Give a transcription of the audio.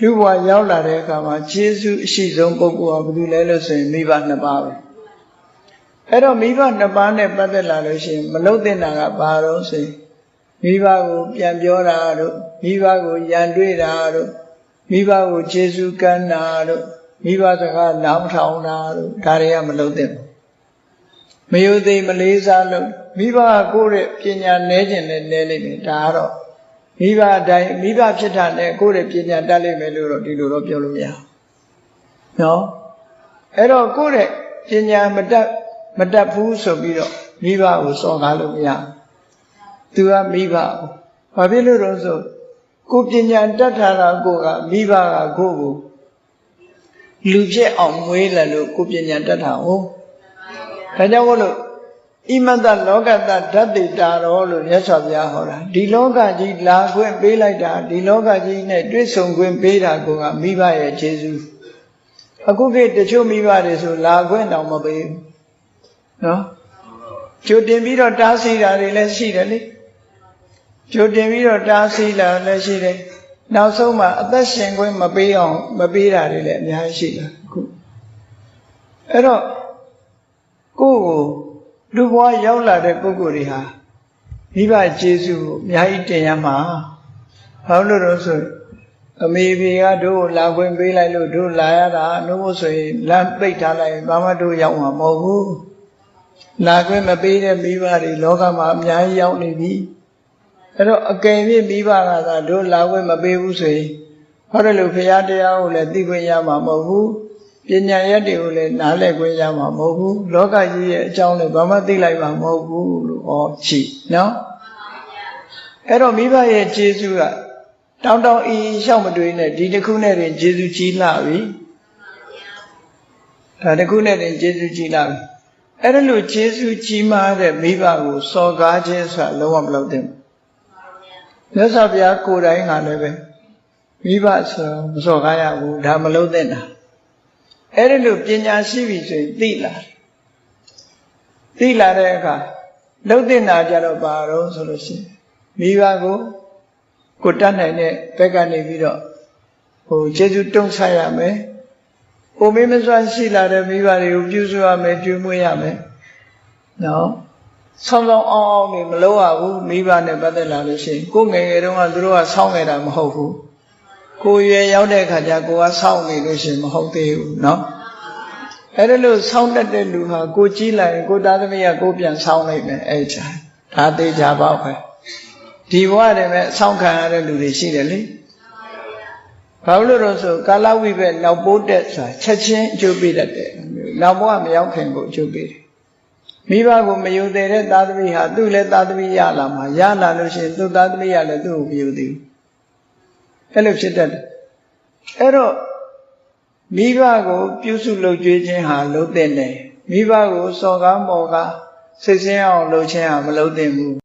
လူဘဝရောက်လာတဲ့အခါမှာကျေးဇူးအရှိဆုံးပုဂ္ဂိုလ်ကဘယ်သူလဲလို့ဆိုရင်မိဘနှစ်ပါးပဲအဲ့တော့မိဘနှစ်ပါးနဲ့ပတ်သက်လာလို့ရှိရင်မလုပ်သင့်တာကဘာလို့ဆိုရင်မိဘကိုပြန်ပြောတာတို့မိဘကိုရန်တွေ့တာတို့မိဘကိုကျေးဇူးကမ်းတာတို့မိဘစကားနားမထောင်တာတို့ဒါတွေကမလုပ်သင့်ဘူးမယုံသိမလေးစားလို့မိဘကိုယ့်ရဲ့ပညာနည်းခြင်းနဲ့နည်းလိမ့်မယ်ဒါကတော့မိဘအတိုင်းမိဘဖြစ်တာနဲ့ကိုယ့်ရဲ့ပညာတတ်လိမ့်မယ်လို့တော့ဒီလိုတော့ပြောလို့မရဘူးနော်အဲ့တော့ကိုယ့်ရဲ့ပညာမတတ်ဘူးဆိုပြီးတော့မိဘကိုစော်ကားလို့မရဘူးသူကမိဘဘာဖြစ်လို့တော့ဆိုကိုပညာတတ်ထားတာကိုကမိဘကကိုယ့်ကိုလူဖြစ်အောင်မွေးလာလို့ကိုပညာတတ်တာဟုတ်ဒါကြောင့်မို့လို့ဣမတ္တလောကတ္တဓာတ်တိတာတော်လို့မြတ်စွာဘုရားဟောတာဒီလောကကြီးလာခွင့်ပေးလိုက်တာဒီလောကကြီးနဲ့တွေ့ဆုံခွင့်ပေးတာကမိဘရဲ့ခြေစွအခုခေတ်တချို့မိဘတွေဆိုလာခွင့်တောင်မပေးဘူးနော်ကြိုတင်ပြီးတော့တားဆီးတာတွေလည်းရှိတယ်လေကြိုတင်ပြီးတော့တားဆီးလာလည်းရှိတယ်နောက်ဆုံးမှအသက်ရှင်ခွင့်မပေးအောင်မပေးတာတွေလည်းအများကြီးရှိတယ်အခုအဲ့တော့ကိုယ့်ကိုလူဘဝရောက်လာတဲ့ပုဂ္ဂိုလ်တွေဟာမိဘကျေးဇူးကိုအများကြီးတင်ရမှာဘာလို့လဲဆိုအမေဖေကတို့လာခွင့်ပေးလိုက်လို့တို့လာရတာနှုတ်ဖို့ဆိုရင်လမ်းပိတ်ထားလိုက်ဘာမှတို့ရောက်မှာမဟုတ်ဘူးလာခွင့်မပေးတဲ့မိဘတွေလောကမှာအများကြီးရောက်နေပြီအဲ့တော့အကယ်၍မိဘကသာတို့လာခွင့်မပေးဘူးဆိုရင်ဟောတယ်လို့ဘုရားတရားကိုလည်းသိခွင့်ရမှာမဟုတ်ဘူးပညာရက်တွေကိုလည်းနားလည်ခွင့်ရမှာမဟုတ်ဘူးလောကကြီးရဲ့အကြောင်းလည်းဘာမှသိလိုက်မှာမဟုတ်ဘူးလို့ဟောရှိနော်အဲ့တော့မိဘရဲ့ကျေးဇူးကတောင်းတောင်းအင်းရှောက်မတွေးနဲ့ဒီတစ်ခုနဲ့တင်ကျေးဇူးကြီးလာပြီဒါတစ်ခုနဲ့တင်ကျေးဇူးကြီးလာပြီအဲ့ဒါလို့ကျေးဇူးကြီးမားတဲ့မိဘကိုစော်ကားခြင်းဆိုတာလုံးဝမလုပ်သင့်ဘူးမြတ်စွာဘုရားကိုယ်တိုင်ကလည်းပဲမိဘဆိုမစော်ကားရဘူးဒါမလုပ်သင့်တာအဲ့ဒါလို့ပညာရှိပြီဆိုရင်သိလာတဲ့အခါလုပ်သင့်တာကြတော့ဘာတော့ဆိုလို့ရှိရင်မိဘကိုတတ်နိုင်တဲ့ဘက်ကနေပြီးတော့ကျေးဇူးတုံ့ဆရမယ်။ကိုမေးမစွာရှိလာတဲ့မိဘတွေကိုပြုစုရမယ်ကျွေးမွေးရမယ်။နော်။ဆောင်းအောင်နေမလုပ်ရဘူးမိဘနဲ့ပတ်သက်လာလို့ရှိရင်ကိုငယ်ငယ်တုန်းကသူတို့ကဆောင်းနေတာမဟုတ်ဘူး။ကိုရွယ်ရောက်တဲ့အခါကျကိုကဆောင်းနေလို့ရှိရင်မဟုတ်သေးဘူးနော်။အဲ့ဒါလို့ဆောင်းတတ်တဲ့လူဟာကိုကြီးလာရင်ကိုသားသမီးကကိုပြန်ဆောင်းလိုက်မယ်အဲ့ချာဒါသေးချာပေါ့ပဲ။ဒီဘဝတည်းမဲ့ဆောင်းခံရတဲ့လူတွေရှိတယ်လေဘာလို့လို့ဆိုကာလဝိဘက်နောက်ပိုးတက်ဆိုတာချက်ချင်းအကျိုးပေးတတ်တယ်နောက်ဘဝမရောက်ခင်ကိုအကျိုးပေးတယ်မိဘကိုမယုံတဲ့သားသမီးဟာသူ့လည်းသားသမီးရလာမှာရလာလို့ရှိရင်သူ့သားသမီးရလည်းသူ့ကိုမယုံသေးဘူးအဲ့လိုဖြစ်တတ်တယ်အဲ့တော့မိဘကိုပြုစုလုပ်ကြွေးခြင်းဟာလုပ်တဲ့နဲ့မိဘကိုစော်ကားမော်ကားစိတ်ဆင်းအောင်လုပ်ခြင်းဟာမလုပ်သင့်ဘူး